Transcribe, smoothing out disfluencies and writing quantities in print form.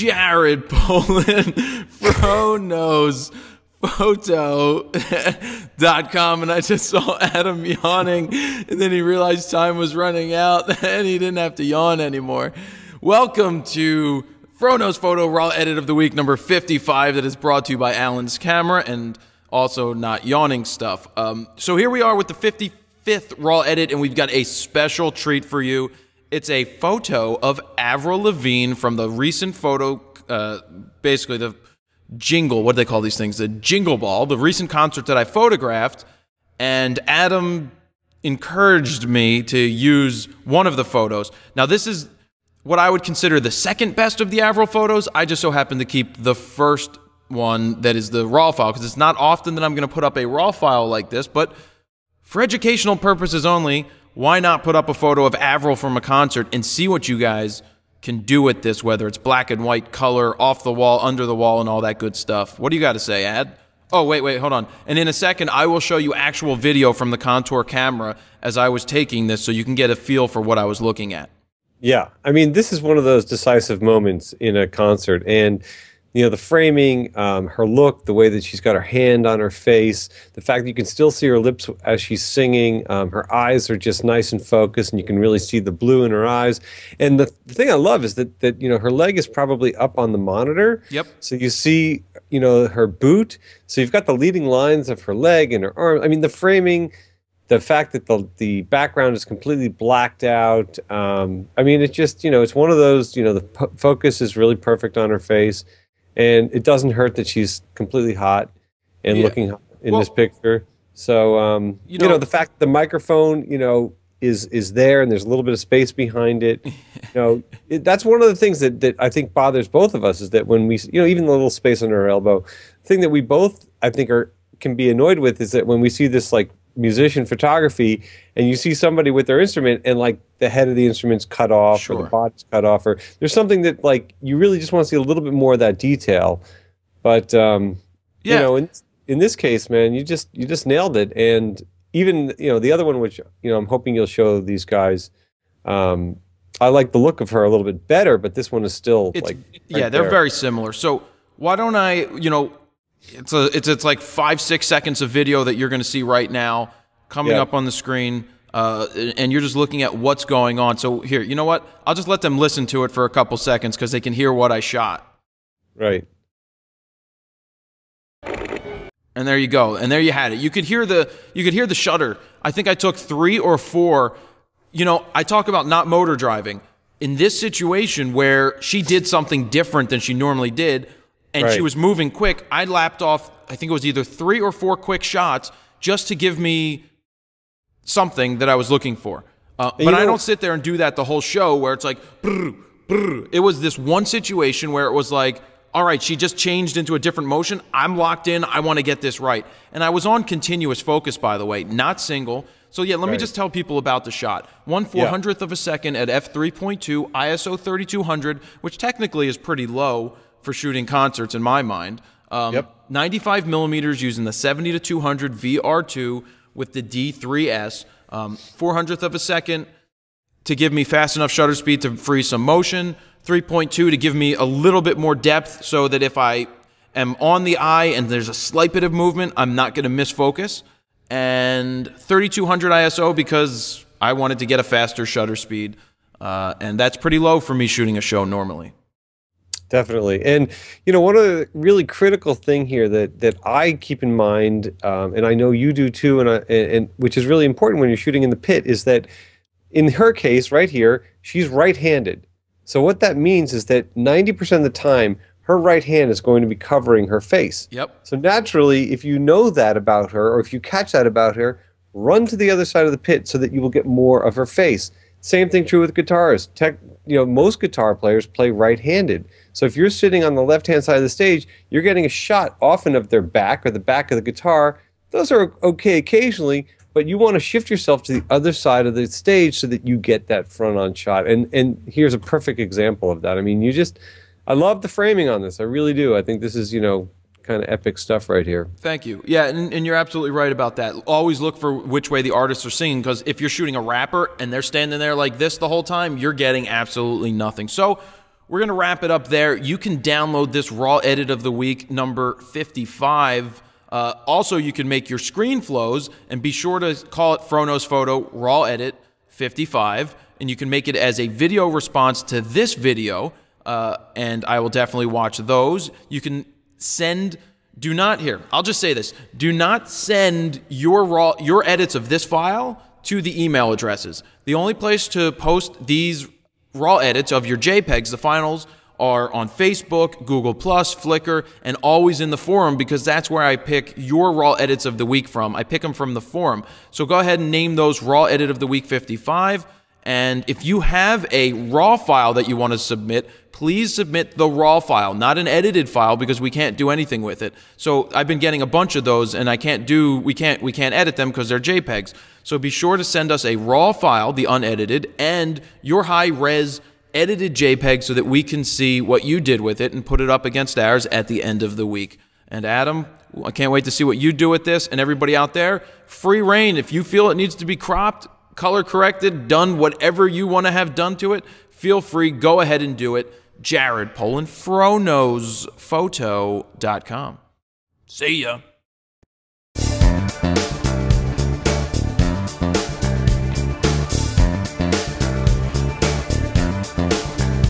Jared pulling Photos.com, and I just saw Adam yawning, and then he realized time was running out, and he didn't have to yawn anymore. Welcome to Frono's Photo Raw Edit of the Week number 55 that is brought to you by Alan's Camera and also not yawning stuff. So here we are with the 55th Raw Edit, and we've got a special treat for you. It's a photo of Avril Lavigne from the recent photo, basically the jingle, what do they call these things? The Jingle Ball, the recent concert that I photographed, and Adam encouraged me to use one of the photos. Now this is what I would consider the second best of the Avril photos. I just so happen to keep the first one that is the raw file, because it's not often that I'm going to put up a raw file like this, but for educational purposes only, why not put up a photo of Avril from a concert and see what you guys can do with this, whether it's black and white, color, off the wall, under the wall, and all that good stuff. What do you got to say, Ad? Oh, wait, hold on. And in a second, I will show you actual video from the Contour camera as I was taking this so you can get a feel for what I was looking at. Yeah, I mean, this is one of those decisive moments in a concert, and you know, the framing, her look, the way that she's got her hand on her face, the fact that you can still see her lips as she's singing, her eyes are just nice and focused, and you can really see the blue in her eyes. And the thing I love is that you know, her leg is probably up on the monitor. Yep. So you see, you know, her boot. So you've got the leading lines of her leg and her arm. I mean, the framing, the fact that the background is completely blacked out. I mean, it's just, you know, it's one of those, you know, the focus is really perfect on her face. And it doesn't hurt that she's completely hot and looking hot in this picture. So, you know, the fact that the microphone, you know, is there and there's a little bit of space behind it. You know, that's one of the things that I think bothers both of us, is that when we, you know, even the little space under her elbow, the thing that we both, I think, can be annoyed with is that when we see this, like, musician photography and you see somebody with their instrument and like the head of the instrument's cut off or the body's cut off, or there's something that like you really just want to see a little bit more of that detail. But you know, in this case, man, you just nailed it. And even, you know, the other one, which, you know, I'm hoping you'll show these guys, I like the look of her a little bit better, but this one is still like they're very similar. So why don't I, you know, it's like 5-6 seconds of video that you're going to see right now coming up on the screen, and you're just looking at what's going on. So here, you know what? I'll just let them listen to it for a couple seconds because they can hear what I shot. Right. And there you go. And there you had it. You could hear the shutter. I think I took 3 or 4. You know, I talk about not motor driving. In this situation where she did something different than she normally did, and she was moving quick, I lapped off, I think it was either 3 or 4 quick shots just to give me something that I was looking for. But I don't sit there and do that the whole show where it's like, brr, brr. It was this one situation where it was like, all right, she just changed into a different motion. I'm locked in. I want to get this right. And I was on continuous focus, by the way, not single. So yeah, let me just tell people about the shot. 1/400th of a second at f3.2, ISO 3200, which technically is pretty low for shooting concerts in my mind. 95 millimeters using the 70-200 VR2 with the D3S. 400th of a second to give me fast enough shutter speed to freeze some motion. 3.2 to give me a little bit more depth so that if I am on the eye and there's a slight bit of movement, I'm not going to miss focus. And 3200 ISO because I wanted to get a faster shutter speed. And that's pretty low for me shooting a show normally. Definitely. And, you know, one of the really critical thing here that I keep in mind, and I know you do too, and which is really important when you're shooting in the pit, is that in her case right here, she's right-handed. So what that means is that 90% of the time, her right hand is going to be covering her face. Yep. So naturally, if you know that about her, or if you catch that about her, run to the other side of the pit so that you will get more of her face. Same thing true with guitarists. You know, most guitar players play right-handed. So if you're sitting on the left-hand side of the stage, you're getting a shot often of their back or the back of the guitar. Those are okay occasionally, but you want to shift yourself to the other side of the stage so that you get that front-on shot. And here's a perfect example of that. I mean, I love the framing on this. I really do. I think this is, you know, kind of epic stuff right here. Thank you. Yeah, and you're absolutely right about that. Always look for which way the artists are singing, because if you're shooting a rapper and they're standing there like this the whole time, you're getting absolutely nothing. So we're going to wrap it up there. You can download this raw edit of the week, number 55. Also, you can make your screen flows, and be sure to call it Frono's Photo Raw Edit 55, and you can make it as a video response to this video, and I will definitely watch those. You can send... I'll just say this. Do not send your edits of this file to the email addresses. The only place to post these raw edits of your JPEGs, the finals, are on Facebook, Google+, Flickr, and always in the forum, because that's where I pick your raw edits of the week from. I pick them from the forum. So go ahead and name those raw edit of the week 55. And if you have a raw file that you want to submit, please submit the raw file, not an edited file, because we can't do anything with it. So I've been getting a bunch of those, and we can't edit them because they're JPEGs. So be sure to send us a raw file, the unedited, and your high-res edited JPEG so that we can see what you did with it and put it up against ours at the end of the week. And Adam, I can't wait to see what you do with this. And everybody out there, free reign. If you feel it needs to be cropped, color corrected, done whatever you want to have done to it, feel free, go ahead and do it. Jared Poland, FroKnowsPhoto.com. See ya.